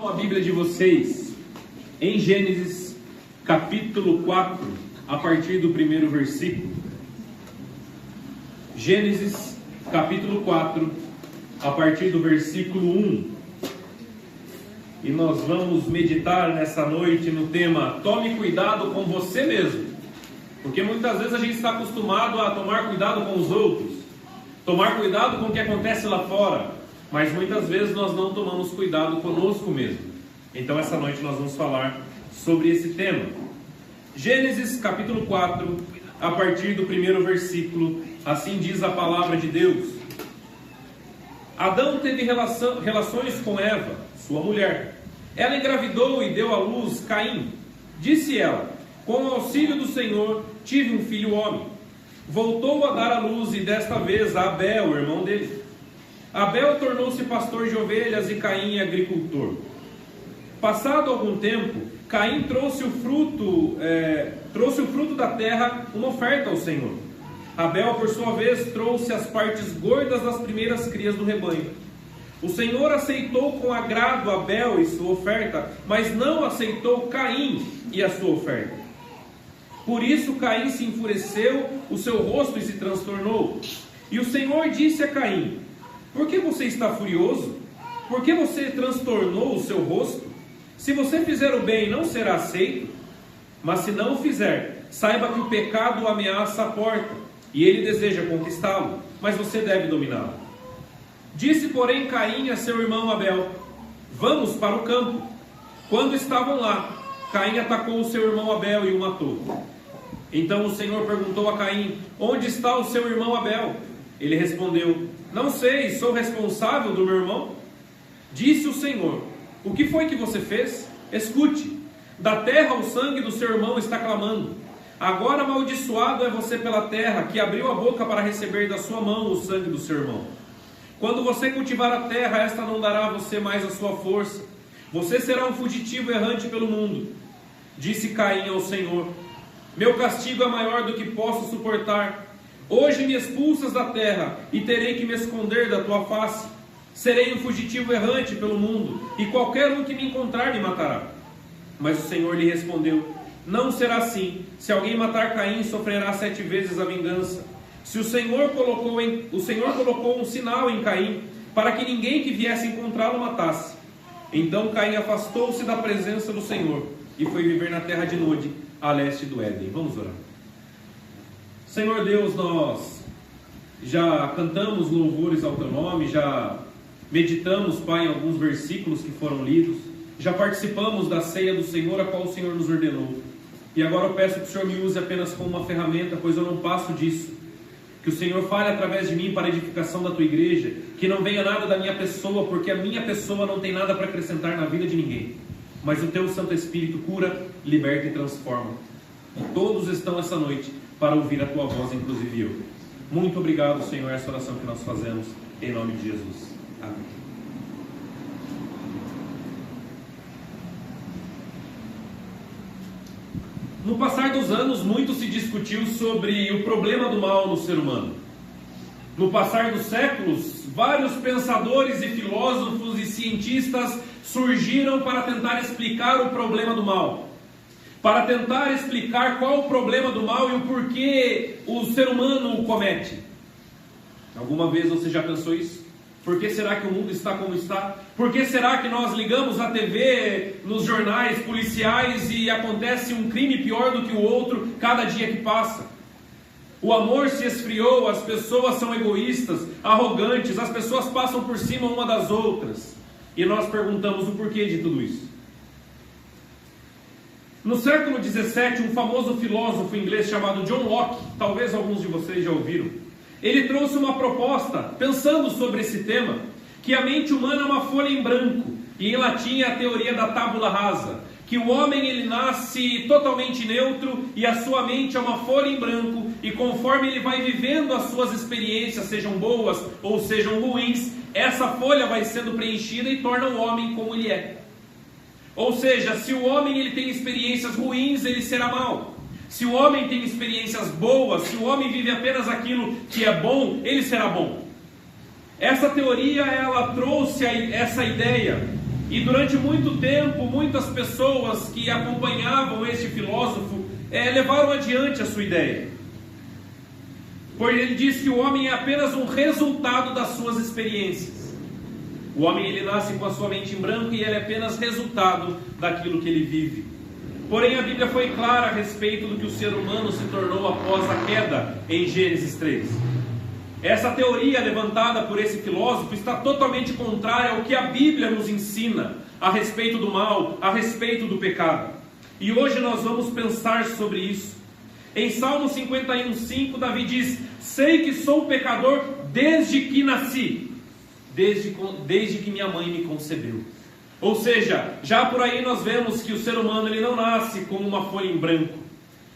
A Bíblia de vocês em Gênesis capítulo 4, a partir do primeiro versículo. Gênesis capítulo 4, a partir do versículo 1. E nós vamos meditar nessa noite no tema: tome cuidado com você mesmo. Porque muitas vezes a gente está acostumado a tomar cuidado com os outros, tomar cuidado com o que acontece lá fora, mas muitas vezes nós não tomamos cuidado conosco mesmo. Então essa noite nós vamos falar sobre esse tema. Gênesis capítulo 4, a partir do primeiro versículo, assim diz a palavra de Deus. Adão teve relações com Eva, sua mulher. Ela engravidou e deu à luz Caim. Disse ela: com o auxílio do Senhor tive um filho homem. Voltou a dar à luz e desta vez a Abel, o irmão dele. Abel tornou-se pastor de ovelhas e Caim agricultor. Passado algum tempo, Caim trouxe o fruto da terra, uma oferta ao Senhor. Abel, por sua vez, trouxe as partes gordas das primeiras crias do rebanho. O Senhor aceitou com agrado Abel e sua oferta, mas não aceitou Caim e a sua oferta. Por isso Caim se enfureceu, o seu rosto se transtornou. E o Senhor disse a Caim: por que você está furioso? Por que você transtornou o seu rosto? Se você fizer o bem, não será aceito? Mas se não o fizer, saiba que o pecado o ameaça a porta, e ele deseja conquistá-lo, mas você deve dominá-lo. Disse, porém, Caim a seu irmão Abel: vamos para o campo. Quando estavam lá, Caim atacou o seu irmão Abel e o matou. Então o Senhor perguntou a Caim: onde está o seu irmão Abel? Ele respondeu: não sei, sou responsável do meu irmão. Disse o Senhor: o que foi que você fez? Escute, da terra o sangue do seu irmão está clamando. Agora amaldiçoado é você pela terra, que abriu a boca para receber da sua mão o sangue do seu irmão. Quando você cultivar a terra, esta não dará a você mais a sua força. Você será um fugitivo errante pelo mundo. Disse Caim ao Senhor: meu castigo é maior do que posso suportar. Hoje me expulsas da terra e terei que me esconder da tua face. Serei um fugitivo errante pelo mundo, e qualquer um que me encontrar me matará. Mas o Senhor lhe respondeu: não será assim. Se alguém matar Caim, sofrerá 7 vezes a vingança. O Senhor colocou um sinal em Caim, para que ninguém que viesse encontrá-lo matasse. Então Caim afastou-se da presença do Senhor e foi viver na terra de Nod, a leste do Éden. Vamos orar. Senhor Deus, nós já cantamos louvores ao teu nome, já meditamos, Pai, em alguns versículos que foram lidos, já participamos da ceia do Senhor, a qual o Senhor nos ordenou. E agora eu peço que o Senhor me use apenas como uma ferramenta, pois eu não passo disso. Que o Senhor fale através de mim para a edificação da tua igreja, que não venha nada da minha pessoa, porque a minha pessoa não tem nada para acrescentar na vida de ninguém. Mas o teu Santo Espírito cura, liberta e transforma. E todos estão essa noite para ouvir a tua voz, inclusive eu. Muito obrigado, Senhor, essa oração que nós fazemos, em nome de Jesus. Amém. No passar dos anos, muito se discutiu sobre o problema do mal no ser humano. No passar dos séculos, vários pensadores e filósofos e cientistas surgiram para tentar explicar o problema do mal, para tentar explicar qual o problema do mal e o porquê o ser humano o comete. Alguma vez você já pensou isso? Por que será que o mundo está como está? Por que será que nós ligamos a TV, nos jornais policiais e acontece um crime pior do que o outro cada dia que passa? O amor se esfriou, as pessoas são egoístas, arrogantes, as pessoas passam por cima uma das outras. E nós perguntamos o porquê de tudo isso. No século XVII, um famoso filósofo inglês chamado John Locke, talvez alguns de vocês já ouviram, ele trouxe uma proposta, pensando sobre esse tema, que a mente humana é uma folha em branco, e em latim é a teoria da tábula rasa, que o homem ele nasce totalmente neutro, e a sua mente é uma folha em branco, e conforme ele vai vivendo as suas experiências, sejam boas ou sejam ruins, essa folha vai sendo preenchida e torna o homem como ele é. Ou seja, se o homem ele tem experiências ruins, ele será mau. Se o homem tem experiências boas, se o homem vive apenas aquilo que é bom, ele será bom. Essa teoria, ela trouxe essa ideia E durante muito tempo, muitas pessoas que acompanhavam este filósofo levaram adiante a sua ideia. Pois ele diz que o homem é apenas um resultado das suas experiências. O homem ele nasce com a sua mente em branco e ele é apenas resultado daquilo que ele vive. Porém a Bíblia foi clara a respeito do que o ser humano se tornou após a queda em Gênesis 3. Essa teoria levantada por esse filósofo está totalmente contrária ao que a Bíblia nos ensina a respeito do mal, a respeito do pecado. E hoje nós vamos pensar sobre isso. Em Salmo 51:5, Davi diz: sei que sou pecador desde que nasci, desde que minha mãe me concebeu. Ou seja, já por aí nós vemos que o ser humano ele não nasce como uma folha em branco.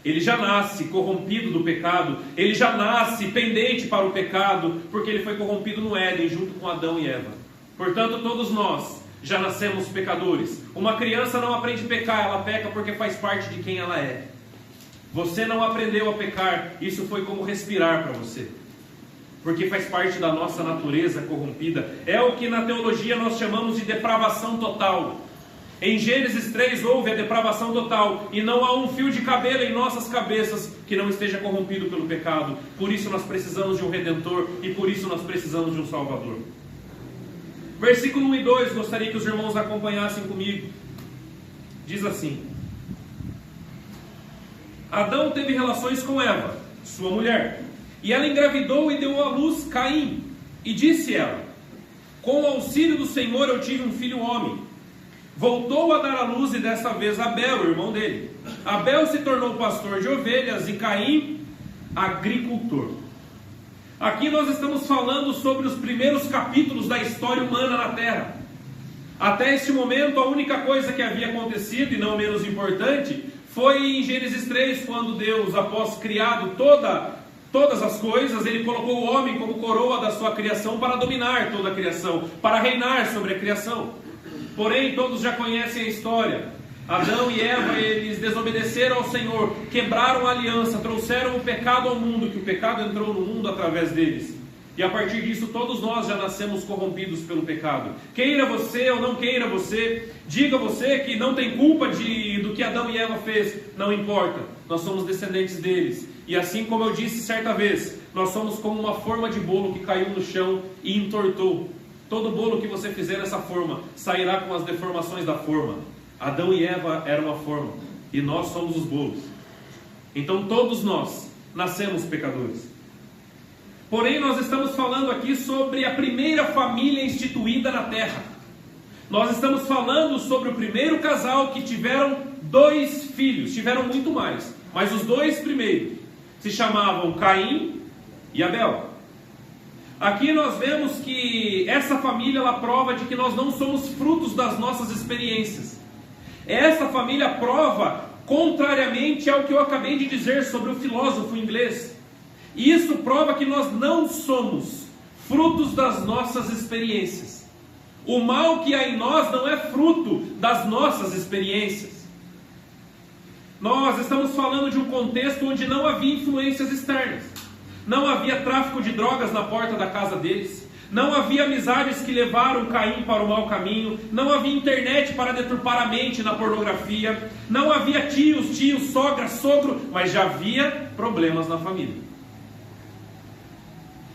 Ele já nasce corrompido do pecado, ele já nasce pendente para o pecado, porque ele foi corrompido no Éden, junto com Adão e Eva. Portanto, todos nós já nascemos pecadores. Uma criança não aprende a pecar, ela peca porque faz parte de quem ela é. Você não aprendeu a pecar, isso foi como respirar para você, porque faz parte da nossa natureza corrompida. É o que na teologia nós chamamos de depravação total. Em Gênesis 3 houve a depravação total, e não há um fio de cabelo em nossas cabeças que não esteja corrompido pelo pecado. Por isso nós precisamos de um Redentor, e por isso nós precisamos de um Salvador. Versículo 1 e 2, gostaria que os irmãos acompanhassem comigo. Diz assim: Adão teve relações com Eva, sua mulher, e ela engravidou e deu à luz Caim. E disse ela: com o auxílio do Senhor eu tive um filho homem. Voltou a dar à luz, e desta vez Abel, o irmão dele. Abel se tornou pastor de ovelhas e Caim agricultor. Aqui nós estamos falando sobre os primeiros capítulos da história humana na Terra. Até este momento a única coisa que havia acontecido, e não menos importante, foi em Gênesis 3, quando Deus, após criado todas as coisas, ele colocou o homem como coroa da sua criação para dominar toda a criação, para reinar sobre a criação. Porém, todos já conhecem a história. Adão e Eva, eles desobedeceram ao Senhor, quebraram a aliança, trouxeram o pecado ao mundo, que o pecado entrou no mundo através deles. E a partir disso, todos nós já nascemos corrompidos pelo pecado. Queira você ou não queira você, diga você que não tem culpa do que Adão e Eva fez, não importa. Nós somos descendentes deles. E assim como eu disse certa vez, nós somos como uma forma de bolo que caiu no chão e entortou. Todo bolo que você fizer nessa forma sairá com as deformações da forma. Adão e Eva eram a forma, e nós somos os bolos. Então todos nós nascemos pecadores. Porém, nós estamos falando aqui sobre a primeira família instituída na terra. Nós estamos falando sobre o primeiro casal que tiveram 2 filhos. Tiveram muito mais, mas os 2 primeiros se chamavam Caim e Abel. Aqui nós vemos que essa família ela prova de que nós não somos frutos das nossas experiências. Essa família prova contrariamente ao que eu acabei de dizer sobre o filósofo inglês. E isso prova que nós não somos frutos das nossas experiências. O mal que há em nós não é fruto das nossas experiências. Nós estamos falando de um contexto onde não havia influências externas. Não havia tráfico de drogas na porta da casa deles. Não havia amizades que levaram Caim para o mau caminho. Não havia internet para deturpar a mente na pornografia. Não havia tios, sogra, sogro, mas já havia problemas na família.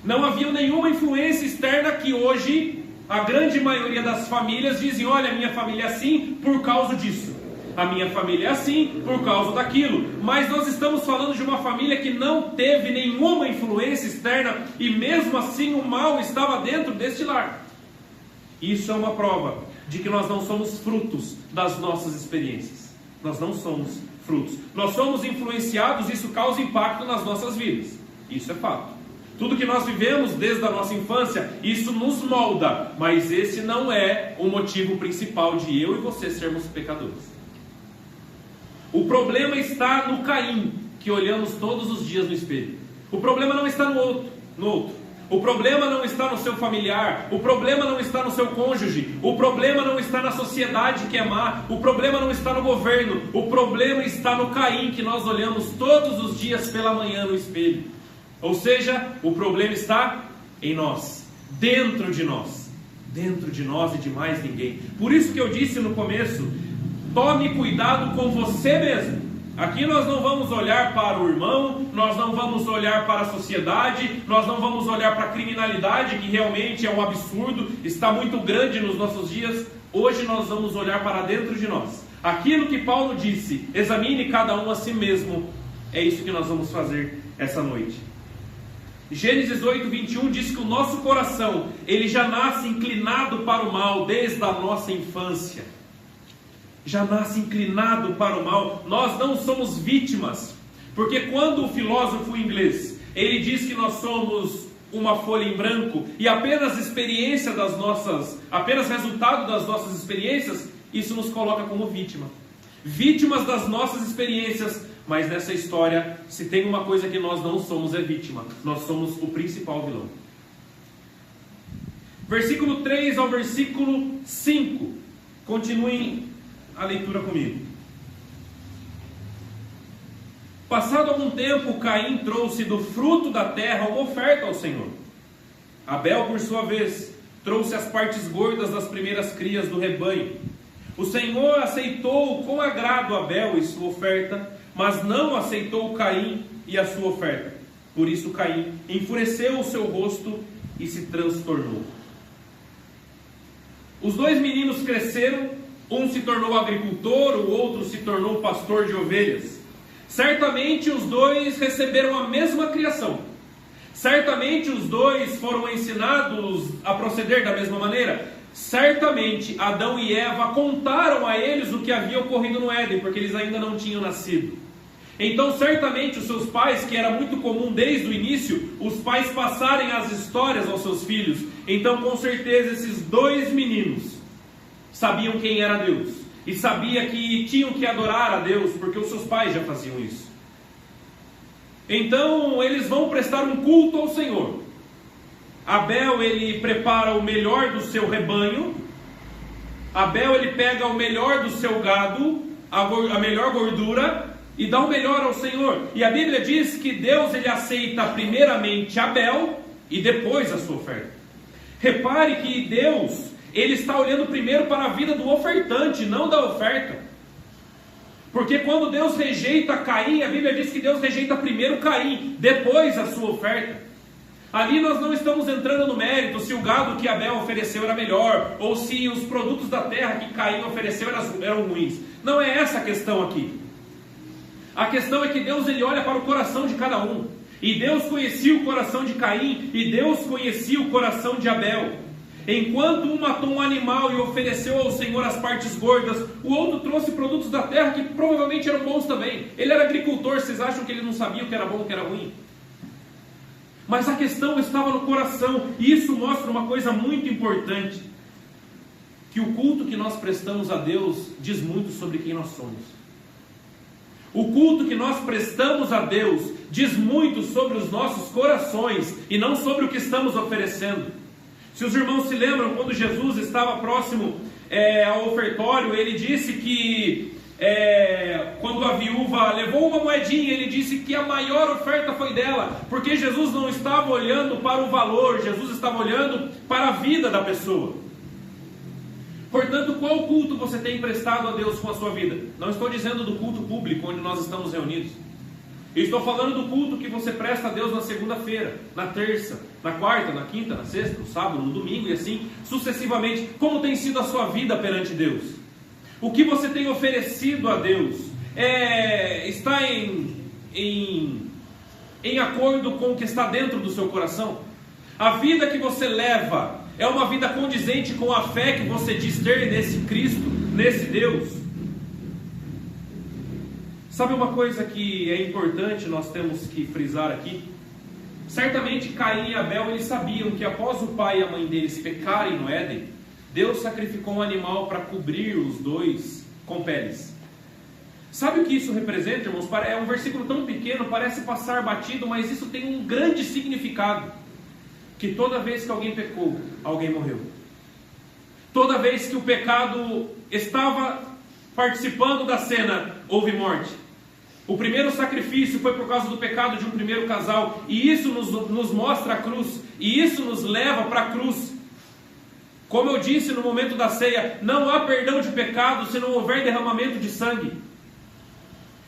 Não havia nenhuma influência externa que hoje a grande maioria das famílias dizem: olha, minha família é assim por causa disso. A minha família é assim por causa daquilo. Mas nós estamos falando de uma família que não teve nenhuma influência externa e mesmo assim o mal estava dentro deste lar. Isso é uma prova de que nós não somos frutos das nossas experiências. Nós não somos frutos. Nós somos influenciados, isso causa impacto nas nossas vidas. Isso é fato. Tudo que nós vivemos desde a nossa infância, isso nos molda. Mas esse não é o motivo principal de eu e você sermos pecadores. O problema está no Caim, que olhamos todos os dias no espelho. O problema não está no outro. O problema não está no seu familiar. O problema não está no seu cônjuge. O problema não está na sociedade que é má. O problema não está no governo. O problema está no Caim, que nós olhamos todos os dias pela manhã no espelho. Ou seja, o problema está em nós, dentro de nós. dentro de nós e de mais ninguém. Por isso que eu disse no começo, tome cuidado com você mesmo. Aqui nós não vamos olhar para o irmão, nós não vamos olhar para a sociedade, nós não vamos olhar para a criminalidade, que realmente é um absurdo, está muito grande nos nossos dias. Hoje nós vamos olhar para dentro de nós. Aquilo que Paulo disse, examine cada um a si mesmo, é isso que nós vamos fazer essa noite. Gênesis 8:21 diz que o nosso coração, ele já nasce inclinado para o mal desde a nossa infância. Já nasce inclinado para o mal. Nós não somos vítimas, porque quando o filósofo inglês, ele diz que nós somos uma folha em branco e apenas experiência das nossas, apenas resultado das nossas experiências, isso nos coloca como vítima. Vítimas das nossas experiências. Mas nessa história, se tem uma coisa que nós não somos, é vítima. Nós somos o principal vilão. Versículo 3 ao versículo 5. Continuem a leitura comigo. Passado algum tempo, Caim trouxe do fruto da terra uma oferta ao Senhor. Abel, por sua vez, trouxe as partes gordas das primeiras crias do rebanho. O Senhor aceitou com agrado Abel e sua oferta, mas não aceitou Caim e a sua oferta. Por isso Caim enfureceu o seu rosto e se transtornou. Os dois meninos cresceram, um se tornou agricultor, o outro se tornou pastor de ovelhas. Certamente os dois receberam a mesma criação. Certamente os dois foram ensinados a proceder da mesma maneira. Certamente Adão e Eva contaram a eles o que havia ocorrido no Éden, porque eles ainda não tinham nascido. Então certamente os seus pais, que era muito comum desde o início, os pais passarem as histórias aos seus filhos. Então com certeza esses dois meninos sabiam quem era Deus, e sabia que tinham que adorar a Deus, porque os seus pais já faziam isso. Então eles vão prestar um culto ao Senhor. Abel, ele prepara o melhor do seu rebanho. Abel, ele pega o melhor do seu gado, a melhor gordura, e dá o melhor ao Senhor. E a Bíblia diz que Deus, ele aceita primeiramente Abel e depois a sua oferta. Repare que Deus, ele está olhando primeiro para a vida do ofertante, não da oferta. Porque quando Deus rejeita Caim, a Bíblia diz que Deus rejeita primeiro Caim, depois a sua oferta. Ali nós não estamos entrando no mérito se o gado que Abel ofereceu era melhor, ou se os produtos da terra que Caim ofereceu eram ruins. Não é essa a questão aqui. A questão é que Deus, ele olha para o coração de cada um. E Deus conhecia o coração de Caim, e Deus conhecia o coração de Abel. Enquanto um matou um animal e ofereceu ao Senhor as partes gordas, o outro trouxe produtos da terra que provavelmente eram bons também. Ele era agricultor, vocês acham que ele não sabia o que era bom e o que era ruim? Mas a questão estava no coração, e isso mostra uma coisa muito importante, que o culto que nós prestamos a Deus diz muito sobre quem nós somos. O culto que nós prestamos a Deus diz muito sobre os nossos corações, e não sobre o que estamos oferecendo. Se os irmãos se lembram, quando Jesus estava próximo ao ofertório, ele disse que quando a viúva levou uma moedinha, ele disse que a maior oferta foi dela, porque Jesus não estava olhando para o valor, Jesus estava olhando para a vida da pessoa. Portanto, qual culto você tem prestado a Deus com a sua vida? Não estou dizendo do culto público onde nós estamos reunidos. Eu estou falando do culto que você presta a Deus na segunda-feira, na terça, na quarta, na quinta, na sexta, no sábado, no domingo e assim sucessivamente. Como tem sido a sua vida perante Deus? O que você tem oferecido a Deus está em acordo com o que está dentro do seu coração? A vida que você leva é uma vida condizente com a fé que você diz ter nesse Cristo, nesse Deus? Sabe uma coisa que é importante, nós temos que frisar aqui? Certamente Caim e Abel, eles sabiam que após o pai e a mãe deles pecarem no Éden, Deus sacrificou um animal para cobrir os dois com peles. Sabe o que isso representa, irmãos? É um versículo tão pequeno, parece passar batido, mas isso tem um grande significado. Que toda vez que alguém pecou, alguém morreu. Toda vez que o pecado estava participando da cena, houve morte. O primeiro sacrifício foi por causa do pecado de um primeiro casal, e isso nos mostra a cruz, e isso nos leva para a cruz. Como eu disse no momento da ceia, não há perdão de pecado se não houver derramamento de sangue.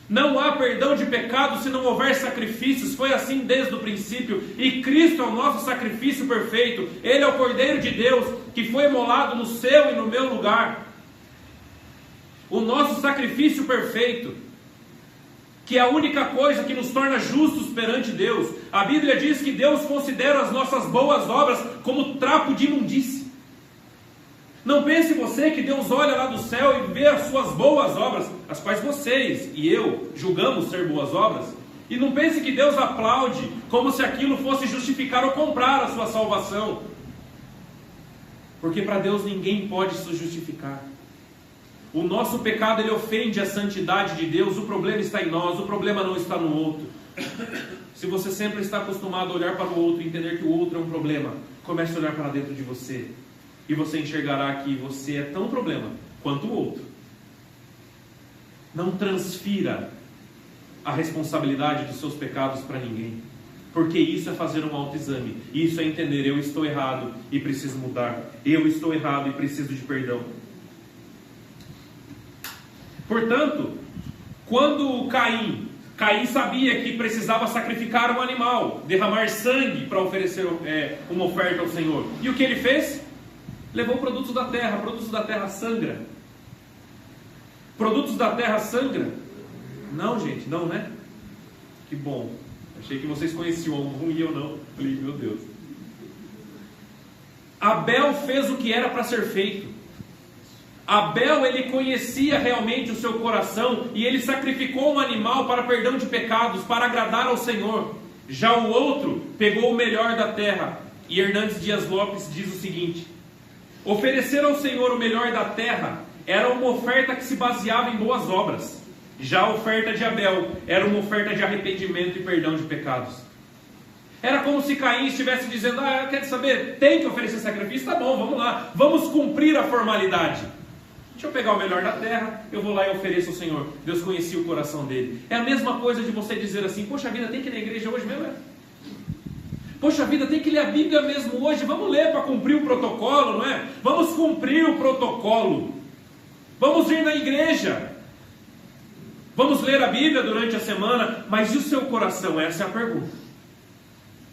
Não há perdão de pecado se não houver sacrifícios. Foi assim desde o princípio. E Cristo é o nosso sacrifício perfeito. Ele é o Cordeiro de Deus que foi imolado no seu e no meu lugar. O nosso sacrifício perfeito, que é a única coisa que nos torna justos perante Deus. A Bíblia diz que Deus considera as nossas boas obras como trapo de imundície. Não pense você que Deus olha lá do céu e vê as suas boas obras, as quais vocês e eu julgamos ser boas obras, e não pense que Deus aplaude como se aquilo fosse justificar ou comprar a sua salvação, porque para Deus ninguém pode se justificar. O nosso pecado, ele ofende a santidade de Deus. O problema está em nós, o problema não está no outro. Se você sempre está acostumado a olhar para o outro e entender que o outro é um problema, comece a olhar para dentro de você, e você enxergará que você é tão problema quanto o outro. Não transfira a responsabilidade dos seus pecados para ninguém, porque isso é fazer um autoexame, isso é entender: eu estou errado e preciso mudar, eu estou errado e preciso de perdão. Portanto, quando Caim sabia que precisava sacrificar um animal, derramar sangue para oferecer uma oferta ao Senhor, e o que ele fez? Levou produtos da terra. Produtos da terra sangra. Produtos da terra sangra? Não, gente, não, né? Que bom. Achei que vocês conheciam algum e eu não. Falei, meu Deus. Abel fez o que era para ser feito. Abel, ele conhecia realmente o seu coração e ele sacrificou um animal para perdão de pecados, para agradar ao Senhor. Já o outro pegou o melhor da terra. E Hernandes Dias Lopes diz o seguinte: oferecer ao Senhor o melhor da terra era uma oferta que se baseava em boas obras. Já a oferta de Abel era uma oferta de arrependimento e perdão de pecados. Era como se Caim estivesse dizendo: quer saber, tem que oferecer sacrifício? Tá bom, vamos lá, vamos cumprir a formalidade. Deixa eu pegar o melhor da terra, eu vou lá e ofereço ao Senhor. Deus conhecia o coração dele. É a mesma coisa de você dizer assim: poxa vida, tem que ir na igreja hoje mesmo? Poxa vida, tem que ler a Bíblia mesmo hoje? Vamos ler para cumprir o protocolo, não é? Vamos cumprir o protocolo. Vamos ir na igreja. Vamos ler a Bíblia durante a semana. Mas e o seu coração? Essa é a pergunta.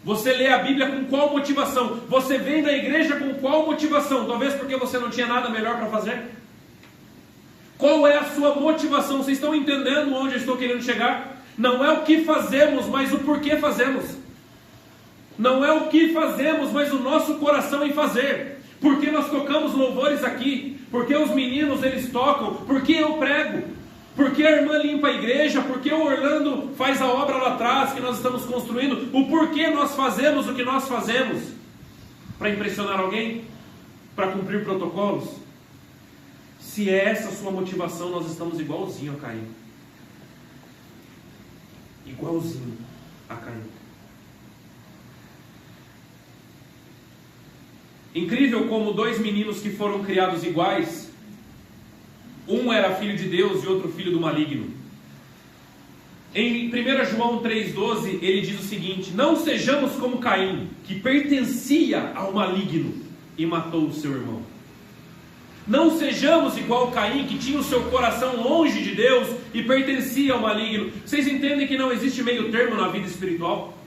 Você lê a Bíblia com qual motivação? Você vem da igreja com qual motivação? Talvez porque você não tinha nada melhor para fazer? Qual é a sua motivação? Vocês estão entendendo onde eu estou querendo chegar? Não é o que fazemos, mas o porquê fazemos. Não é o que fazemos, mas o nosso coração em fazer. Porque nós tocamos louvores aqui, porque os meninos eles tocam, porque eu prego, porque a irmã limpa a igreja, porque o Orlando faz a obra lá atrás que nós estamos construindo. O porquê nós fazemos o que nós fazemos? Para impressionar alguém? Para cumprir protocolos? Se é essa a sua motivação, nós estamos igualzinho a Caim. Igualzinho a Caim. Incrível como dois meninos que foram criados iguais, um era filho de Deus e outro filho do maligno. Em 1 João 3,12 ele diz o seguinte: não sejamos como Caim, que pertencia ao maligno e matou o seu irmão. Não sejamos igual Caim, que tinha o seu coração longe de Deus e pertencia ao maligno. Vocês entendem que não existe meio termo na vida espiritual?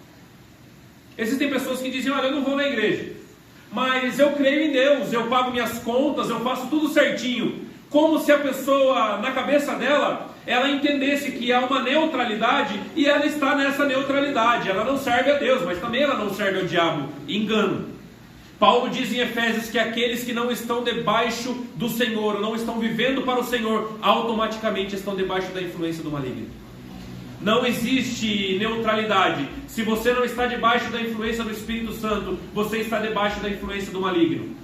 Existem pessoas que dizem: olha, eu não vou na igreja, mas eu creio em Deus, eu pago minhas contas, eu faço tudo certinho. Como se a pessoa, na cabeça dela, ela entendesse que há uma neutralidade e ela está nessa neutralidade. Ela não serve a Deus, mas também ela não serve ao diabo. Engano. Paulo diz em Efésios que aqueles que não estão debaixo do Senhor, não estão vivendo para o Senhor, automaticamente estão debaixo da influência do maligno. Não existe neutralidade. Se você não está debaixo da influência do Espírito Santo, você está debaixo da influência do maligno.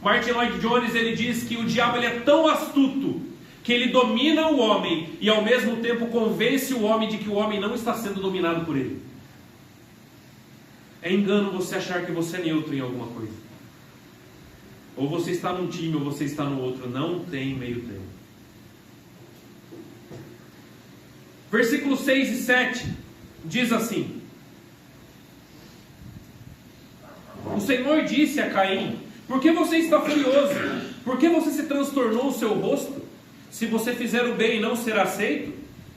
Martin Lloyd Jones, ele diz que o diabo ele é tão astuto que ele domina o homem e ao mesmo tempo convence o homem de que o homem não está sendo dominado por ele. É engano você achar que você é neutro em alguma coisa. Ou você está num time ou você está no outro. Não tem meio termo. Versículos 6 e 7 diz assim: o Senhor disse a Caim: Por que você está furioso? Por que você se transtornou o seu rosto? Se você fizer o bem, não será aceito?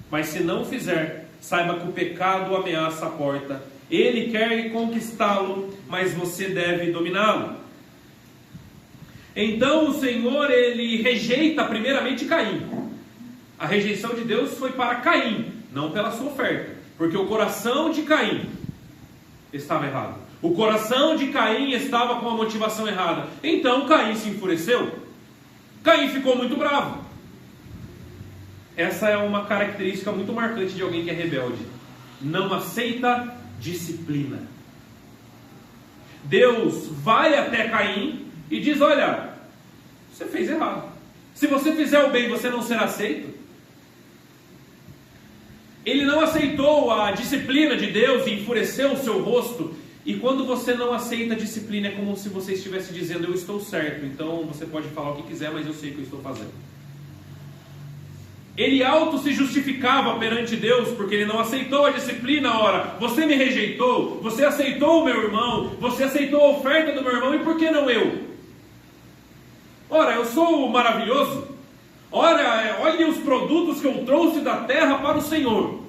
Mas se não fizer, saiba que o pecado ameaça a porta. Ele quer conquistá-lo, mas você deve dominá-lo. Então o Senhor, ele rejeita primeiramente Caim. A rejeição de Deus foi para Caim, não pela sua oferta, porque o coração de Caim estava errado. O coração de Caim estava com a motivação errada. Então Caim se enfureceu. Caim ficou muito bravo. Essa é uma característica muito marcante de alguém que é rebelde. Não aceita disciplina. Deus vai até Caim e diz: olha, você fez errado. Se você fizer o bem, você não será aceito. Ele não aceitou a disciplina de Deus e enfureceu o seu rosto. E quando você não aceita a disciplina, é como se você estivesse dizendo: eu estou certo, então você pode falar o que quiser, mas eu sei o que eu estou fazendo. Ele auto se justificava perante Deus, porque ele não aceitou a disciplina. Ora, você me rejeitou, você aceitou o meu irmão, você aceitou a oferta do meu irmão, e por que não eu? Ora, eu sou maravilhoso. Ora, olhem os produtos que eu trouxe da terra para o Senhor.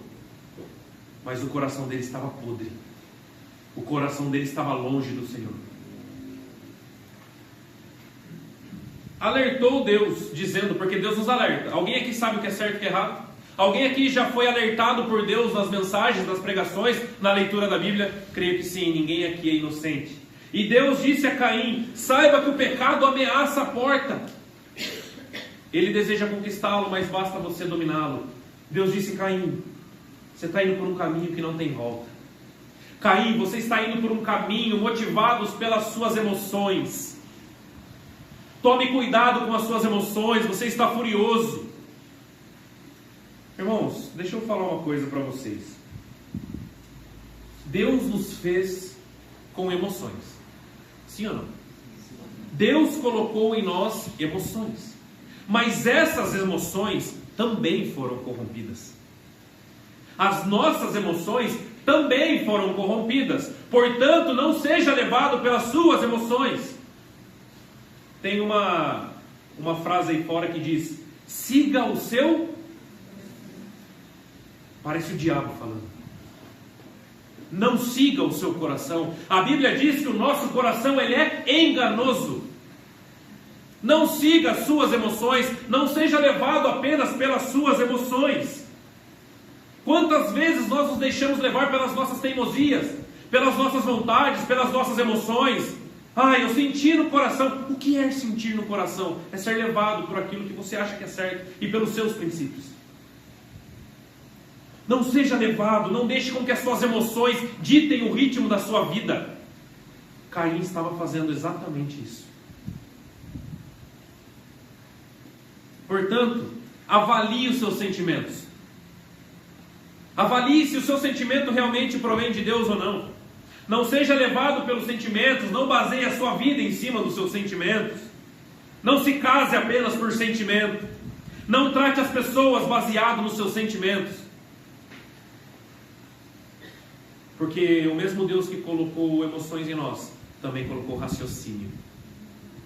Mas o coração dele estava podre. O coração dele estava longe do Senhor. Alertou Deus, dizendo, porque Deus nos alerta. Alguém aqui sabe o que é certo e o que é errado? Alguém aqui já foi alertado por Deus nas mensagens, nas pregações, na leitura da Bíblia? Creio que sim, ninguém aqui é inocente. E Deus disse a Caim: saiba que o pecado ameaça a porta. Ele deseja conquistá-lo, mas basta você dominá-lo. Deus disse: Caim, você está indo por um caminho que não tem volta. Caim, você está indo por um caminho motivados pelas suas emoções. Tome cuidado com as suas emoções, você está furioso. Irmãos, deixa eu falar uma coisa para vocês. Deus nos fez com emoções. Sim ou não? Deus colocou em nós emoções. Mas essas emoções também foram corrompidas. As nossas emoções também foram corrompidas. Portanto, não seja levado pelas suas emoções. Tem uma frase aí fora que diz: siga o seu... Parece o diabo falando. Não siga o seu coração. A Bíblia diz que o nosso coração ele é enganoso. Não siga as suas emoções. Não seja levado apenas pelas suas emoções. Quantas vezes nós nos deixamos levar pelas nossas teimosias, pelas nossas vontades, pelas nossas emoções? Eu senti no coração. O que é sentir no coração? É ser levado por aquilo que você acha que é certo e pelos seus princípios. Não seja levado, não deixe com que as suas emoções ditem o ritmo da sua vida. Caim estava fazendo exatamente isso. Portanto, avalie os seus sentimentos. Avalie se o seu sentimento realmente provém de Deus ou não. Não seja levado pelos sentimentos, não baseie a sua vida em cima dos seus sentimentos. Não se case apenas por sentimento. Não trate as pessoas baseado nos seus sentimentos. Porque o mesmo Deus que colocou emoções em nós, também colocou raciocínio.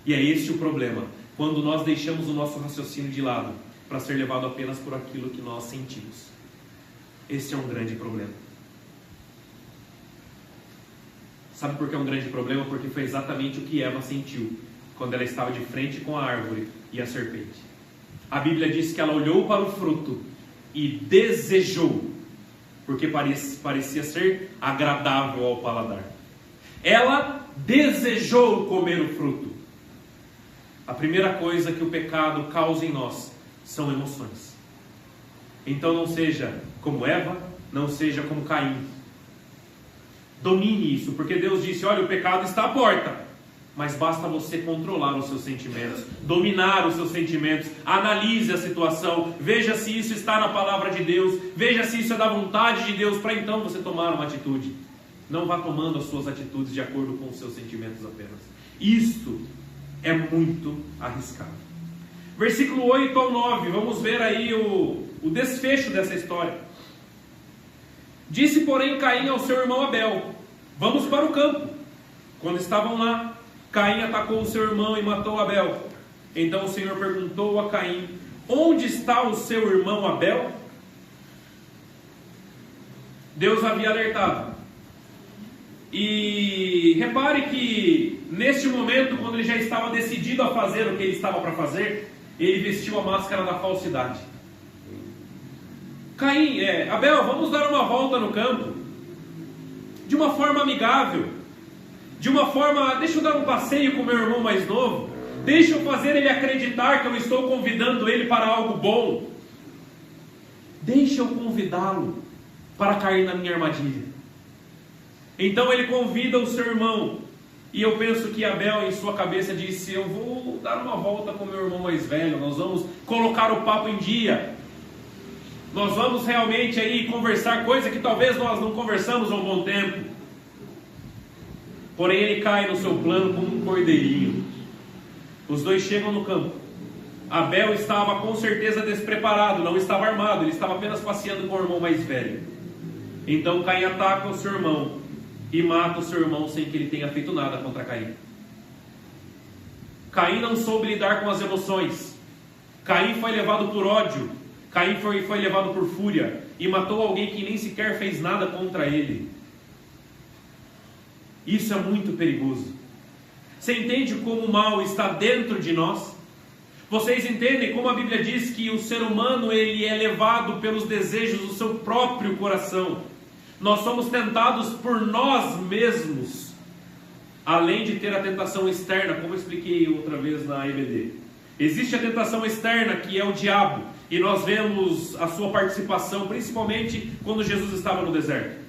E é esse o problema, quando nós deixamos o nosso raciocínio de lado, para ser levado apenas por aquilo que nós sentimos. Esse é um grande problema. Sabe por que é um grande problema? Porque foi exatamente o que Eva sentiu, quando ela estava de frente com a árvore e a serpente. A Bíblia diz que ela olhou para o fruto e desejou, porque parecia ser agradável ao paladar. Ela desejou comer o fruto. A primeira coisa que o pecado causa em nós são emoções. Então não seja como Eva, não seja como Caim. Domine isso, porque Deus disse: olha, o pecado está à porta, mas basta você controlar os seus sentimentos, dominar os seus sentimentos, analise a situação, veja se isso está na palavra de Deus, veja se isso é da vontade de Deus, para então você tomar uma atitude. Não vá tomando as suas atitudes de acordo com os seus sentimentos apenas. Isso é muito arriscado. Versículo 8 ao 9, vamos ver aí o desfecho dessa história. Disse, porém, Caim ao seu irmão Abel: vamos para o campo. Quando estavam lá, Caim atacou o seu irmão e matou Abel. Então o Senhor perguntou a Caim: onde está o seu irmão Abel? Deus havia alertado. E repare que neste momento, quando ele já estava decidido a fazer o que ele estava para fazer, ele vestiu a máscara da falsidade. Caim, Abel, vamos dar uma volta no campo, de uma forma amigável, de uma forma, deixa eu dar um passeio com meu irmão mais novo, deixa eu fazer ele acreditar que eu estou convidando ele para algo bom, deixa eu convidá-lo para cair na minha armadilha. Então ele convida o seu irmão, e eu penso que Abel em sua cabeça disse: eu vou dar uma volta com meu irmão mais velho, nós vamos colocar o papo em dia, nós vamos realmente aí conversar coisa que talvez nós não conversamos há um bom tempo. Porém ele cai no seu plano como um cordeirinho. Os dois chegam no campo. Abel estava com certeza despreparado, não estava armado, ele estava apenas passeando com o irmão mais velho. Então Caim ataca o seu irmão e mata o seu irmão sem que ele tenha feito nada contra Caim. Caim não soube lidar com as emoções. Caim foi levado por ódio. Caim foi levado por fúria e matou alguém que nem sequer fez nada contra ele. Isso é muito perigoso. Você entende como o mal está dentro de nós? Vocês entendem como a Bíblia diz que o ser humano ele é levado pelos desejos do seu próprio coração? Nós somos tentados por nós mesmos, além de ter a tentação externa, como eu expliquei outra vez na EBD. Existe a tentação externa, que é o diabo, e nós vemos a sua participação, principalmente quando Jesus estava no deserto.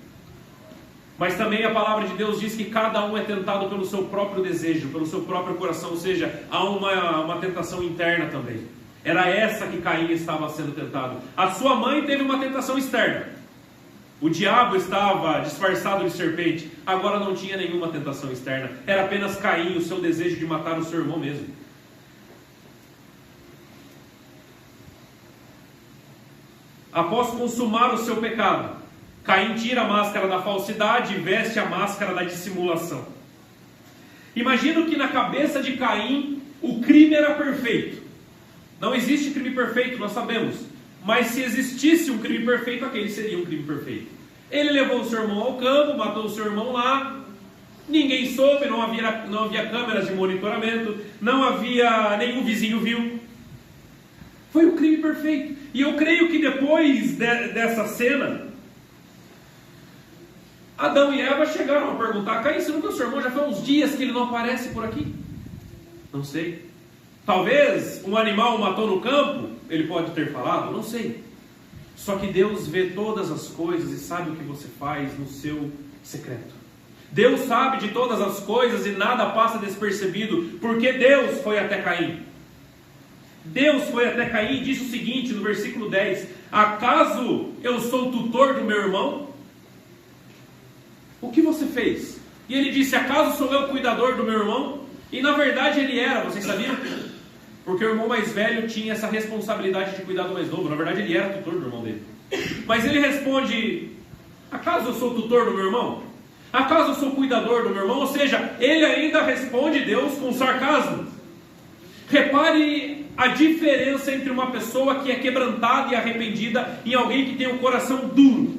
Mas também a palavra de Deus diz que cada um é tentado pelo seu próprio desejo, pelo seu próprio coração, ou seja, há uma tentação interna também. Era essa que Caim estava sendo tentado. A sua mãe teve uma tentação externa. O diabo estava disfarçado de serpente, agora não tinha nenhuma tentação externa. Era apenas Caim, o seu desejo de matar o seu irmão mesmo. Após consumar o seu pecado, Caim tira a máscara da falsidade e veste a máscara da dissimulação. Imagino que na cabeça de Caim o crime era perfeito. Não existe crime perfeito, nós sabemos. Mas se existisse um crime perfeito, aquele seria um crime perfeito. Ele levou o seu irmão ao campo, matou o seu irmão lá. Ninguém soube, não havia câmeras de monitoramento, não havia, nenhum vizinho viu. Foi o crime perfeito. E eu creio que depois dessa cena, Adão e Eva chegaram a perguntar: Caim, você não viu o seu irmão? Já foi uns dias que ele não aparece por aqui. Não sei. Talvez um animal o matou no campo, ele pode ter falado, não sei. Só que Deus vê todas as coisas e sabe o que você faz no seu secreto. Deus sabe de todas as coisas e nada passa despercebido, porque Deus foi até Caim. Deus foi até Caim e disse o seguinte no versículo 10: acaso eu sou tutor do meu irmão? O que você fez? E ele disse: acaso sou eu cuidador do meu irmão? E na verdade ele era, vocês sabiam? Porque o irmão mais velho tinha essa responsabilidade de cuidar do mais novo. Na verdade ele era tutor do irmão dele. Mas ele responde: acaso eu sou tutor do meu irmão? Acaso eu sou cuidador do meu irmão? Ou seja, ele ainda responde Deus com sarcasmo. Repare a diferença entre uma pessoa que é quebrantada e arrependida e alguém que tem um coração duro.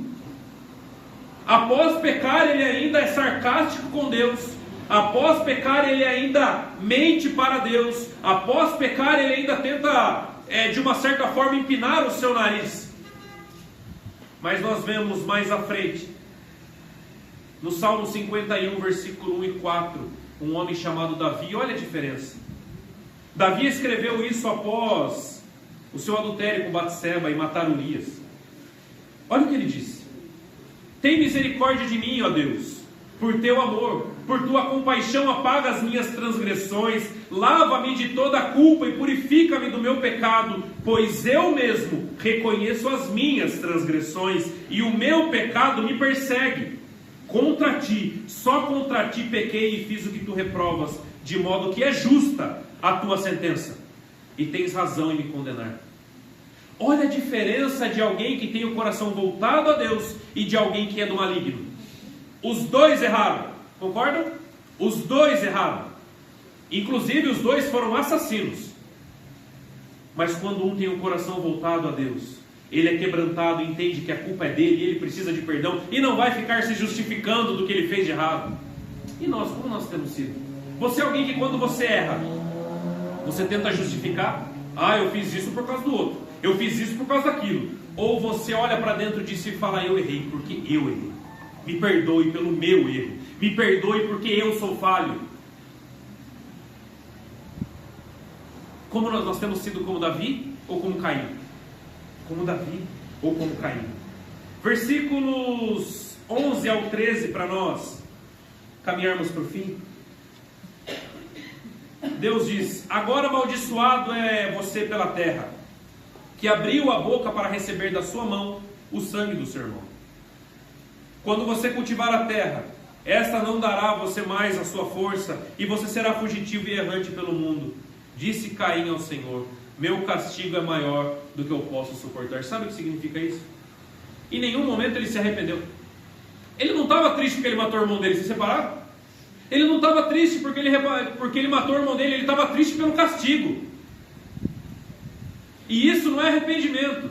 Após pecar, ele ainda é sarcástico com Deus. Após pecar, ele ainda mente para Deus. Após pecar, ele ainda tenta, de uma certa forma, empinar o seu nariz. Mas nós vemos mais à frente, no Salmo 51, versículo 1 e 4, um homem chamado Davi. Olha a diferença. Davi escreveu isso após o seu adultério com Batseba e matar Urias. Olha o que ele disse: tem misericórdia de mim, ó Deus, por teu amor, por tua compaixão apaga as minhas transgressões, lava-me de toda a culpa e purifica-me do meu pecado, pois eu mesmo reconheço as minhas transgressões e o meu pecado me persegue. Contra ti, só contra ti pequei e fiz o que tu reprovas, de modo que é justa a tua sentença, e tens razão em me condenar. Olha a diferença de alguém que tem o coração voltado a Deus e de alguém que é do maligno. Os dois erraram, concordam? Os dois erraram. Inclusive os dois foram assassinos. Mas quando um tem o coração voltado a Deus, ele é quebrantado, entende que a culpa é dele, ele precisa de perdão e não vai ficar se justificando do que ele fez de errado. E nós, como nós temos sido? Você é alguém que quando você erra, você tenta justificar? Ah, eu fiz isso por causa do outro, eu fiz isso por causa daquilo. Ou você olha para dentro de si e fala, eu errei porque eu errei. Me perdoe pelo meu erro. Me perdoe porque eu sou falho. Como nós temos sido como Davi ou como Caim? Como Davi ou como Caim? Versículos 11 ao 13 para nós caminharmos para o fim. Deus diz, agora amaldiçoado é você pela terra, que abriu a boca para receber da sua mão o sangue do seu irmão. Quando você cultivar a terra, esta não dará a você mais a sua força, e você será fugitivo e errante pelo mundo. Disse Caim ao Senhor, meu castigo é maior do que eu posso suportar. Sabe o que significa isso? Em nenhum momento ele se arrependeu. Ele não estava triste porque ele matou o irmão dele, se separaram? Ele não estava triste porque ele matou o irmão dele, ele estava triste pelo castigo. E isso não é arrependimento.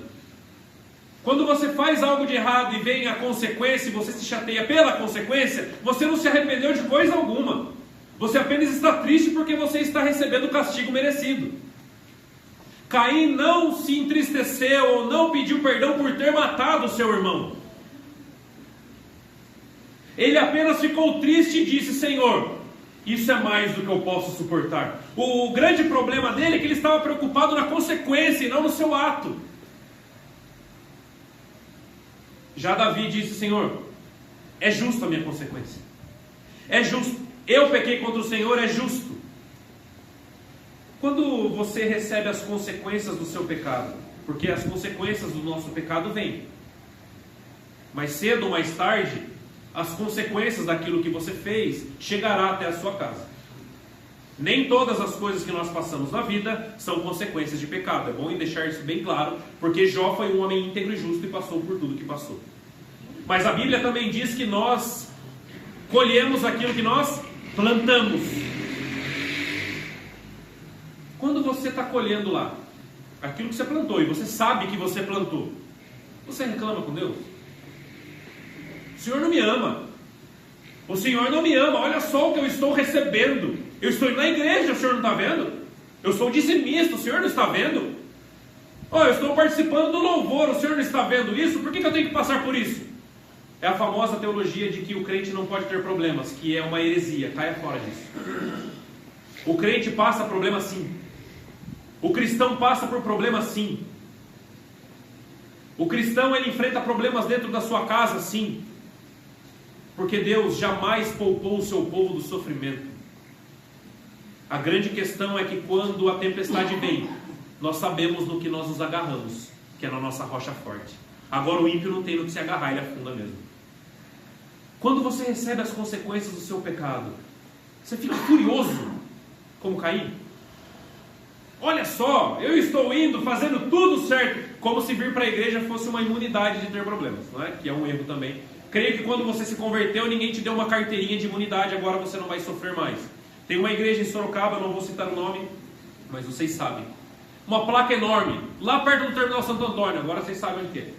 Quando você faz algo de errado e vem a consequência e você se chateia pela consequência, você não se arrependeu de coisa alguma. Você apenas está triste porque você está recebendo o castigo merecido. Caim não se entristeceu ou não pediu perdão por ter matado o seu irmão. Ele apenas ficou triste e disse, Senhor, isso é mais do que eu posso suportar. O grande problema dele é que ele estava preocupado na consequência e não no seu ato. Já Davi disse, Senhor, é justo a minha consequência. É justo. Eu pequei contra o Senhor, é justo. Quando você recebe as consequências do seu pecado, porque as consequências do nosso pecado vêm, mais cedo ou mais tarde, as consequências daquilo que você fez chegará até a sua casa. Nem todas as coisas que nós passamos na vida são consequências de pecado. É bom deixar isso bem claro, porque Jó foi um homem íntegro e justo e passou por tudo que passou. Mas a Bíblia também diz que nós colhemos aquilo que nós plantamos. Quando você está colhendo lá aquilo que você plantou e você sabe que você plantou, você reclama com Deus? O Senhor não me ama. O Senhor não me ama. Olha só o que eu estou recebendo. Eu estou indo na igreja, o Senhor não está vendo? Eu sou dizimista, o Senhor não está vendo? Eu estou participando do louvor, o Senhor não está vendo isso? Por que eu tenho que passar por isso? É a famosa teologia de que o crente não pode ter problemas, que é uma heresia. Caia fora disso. O crente passa problema sim. O cristão passa por problemas sim. O cristão ele enfrenta problemas dentro da sua casa sim. Porque Deus jamais poupou o seu povo do sofrimento. A grande questão é que quando a tempestade vem, nós sabemos no que nós nos agarramos, que é na nossa rocha forte. Agora o ímpio não tem no que se agarrar, ele afunda mesmo. Quando você recebe as consequências do seu pecado, você fica furioso, como Caim. Olha só, eu estou indo, fazendo tudo certo, como se vir para a igreja fosse uma imunidade de ter problemas, não é? Que é um erro também. Creio que quando você se converteu, ninguém te deu uma carteirinha de imunidade, agora você não vai sofrer mais. Tem uma igreja em Sorocaba, não vou citar o nome, mas vocês sabem. Uma placa enorme, lá perto do Terminal Santo Antônio, agora vocês sabem onde que é.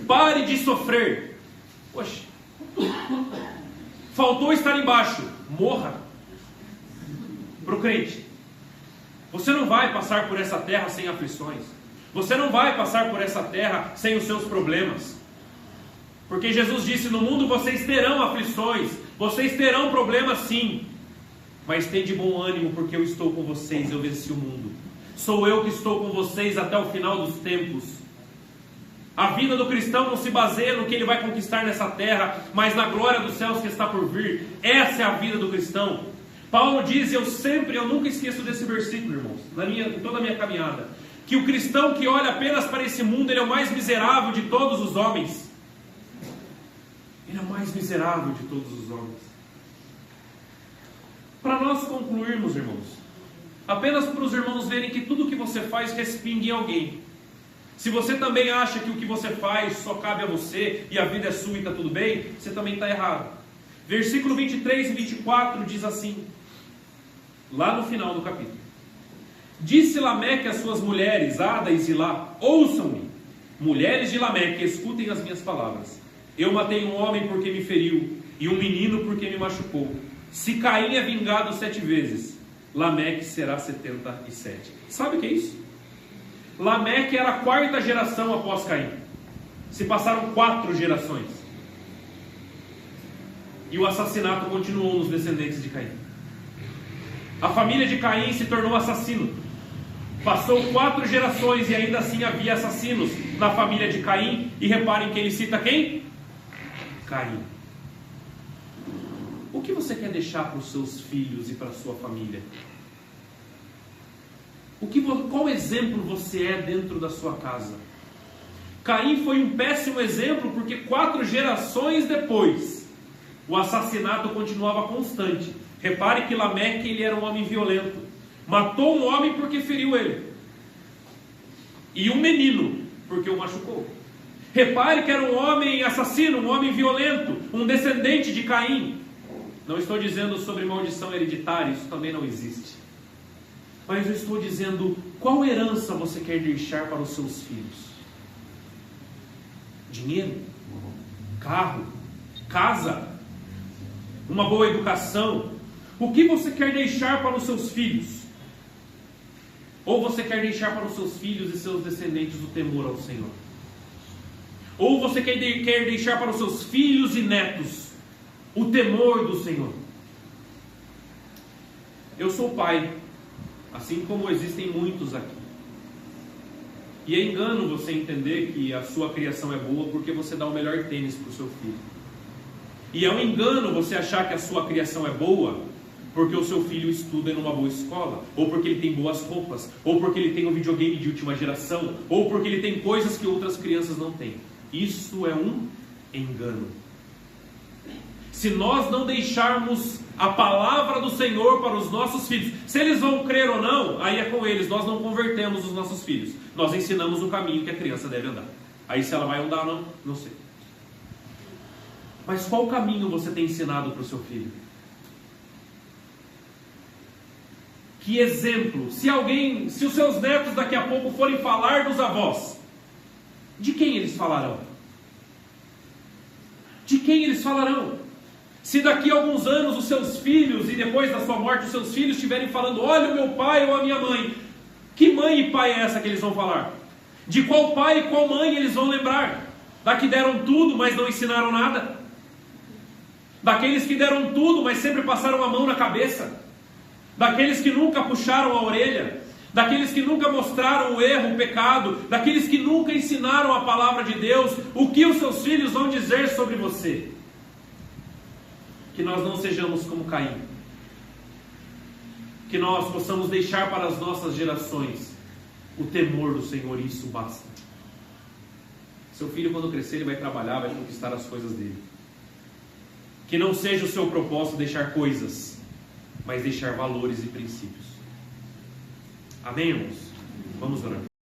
Pare de sofrer. Poxa, faltou estar embaixo, morra. Para o crente. Você não vai passar por essa terra sem aflições. Você não vai passar por essa terra sem os seus problemas. Porque Jesus disse, no mundo vocês terão aflições, vocês terão problemas sim. Mas tem de bom ânimo, porque eu estou com vocês, eu venci o mundo. Sou eu que estou com vocês até o final dos tempos. A vida do cristão não se baseia no que ele vai conquistar nessa terra, mas na glória dos céus que está por vir. Essa é a vida do cristão. Paulo diz, eu nunca esqueço desse versículo, irmãos, em toda a minha caminhada, que o cristão que olha apenas para esse mundo, ele é o mais miserável de todos os homens. Ele é o mais miserável de todos os homens. Para nós concluirmos, irmãos, apenas para os irmãos verem que tudo que você faz respinga em alguém. Se você também acha que o que você faz só cabe a você e a vida é sua e está tudo bem, você também está errado. Versículo 23 e 24 diz assim: lá no final do capítulo. Disse Lameque às suas mulheres, Ada e Zilá: ouçam-me, mulheres de Lameque, escutem as minhas palavras. Eu matei um homem porque me feriu, e um menino porque me machucou. Se Caim é vingado 7 vezes, Lameque será 77. Sabe o que é isso? Lameque era a 4ª geração após Caim. Se passaram 4 gerações. E o assassinato continuou nos descendentes de Caim. A família de Caim se tornou assassino. Passou 4 gerações e ainda assim havia assassinos na família de Caim. E reparem que ele cita quem? Caim. O que você quer deixar para os seus filhos e para a sua família? Qual exemplo você é dentro da sua casa? Caim foi um péssimo exemplo porque 4 gerações depois o assassinato continuava constante. Repare que Lameque, ele era um homem violento. Matou um homem porque feriu ele. E um menino porque o machucou. Repare que era um homem assassino, um homem violento, um descendente de Caim. Não estou dizendo sobre maldição hereditária, isso também não existe. Mas eu estou dizendo, qual herança você quer deixar para os seus filhos? Dinheiro? Carro? Casa? Uma boa educação? O que você quer deixar para os seus filhos? Ou você quer deixar para os seus filhos e seus descendentes o temor ao Senhor? Ou você quer deixar para os seus filhos e netos o temor do Senhor? Eu sou pai, assim como existem muitos aqui. E é engano você entender que a sua criação é boa porque você dá o melhor tênis para o seu filho. E é um engano você achar que a sua criação é boa porque o seu filho estuda em uma boa escola, ou porque ele tem boas roupas, ou porque ele tem um videogame de última geração, ou porque ele tem coisas que outras crianças não têm. Isso é um engano. Se nós não deixarmos a palavra do Senhor para os nossos filhos, se eles vão crer ou não, aí é com eles. Nós não convertemos os nossos filhos. Nós ensinamos o caminho que a criança deve andar. Aí se ela vai andar ou não, não sei. Mas qual caminho você tem ensinado para o seu filho? Que exemplo? Se os seus netos daqui a pouco forem falar dos avós, de quem eles falarão? De quem eles falarão? Se daqui a alguns anos os seus filhos, e depois da sua morte os seus filhos estiverem falando, olha o meu pai ou a minha mãe, que mãe e pai é essa que eles vão falar? De qual pai e qual mãe eles vão lembrar? Da que deram tudo, mas não ensinaram nada? Daqueles que deram tudo, mas sempre passaram a mão na cabeça? Daqueles que nunca puxaram a orelha? Daqueles que nunca mostraram o erro, o pecado? Daqueles que nunca ensinaram a palavra de Deus? O que os seus filhos vão dizer sobre você? Que nós não sejamos como Caim. Que nós possamos deixar para as nossas gerações o temor do Senhor, e isso basta. Seu filho, quando crescer, ele vai trabalhar, vai conquistar as coisas dele. Que não seja o seu propósito deixar coisas, mas deixar valores e princípios. Amém, irmãos? Vamos orar.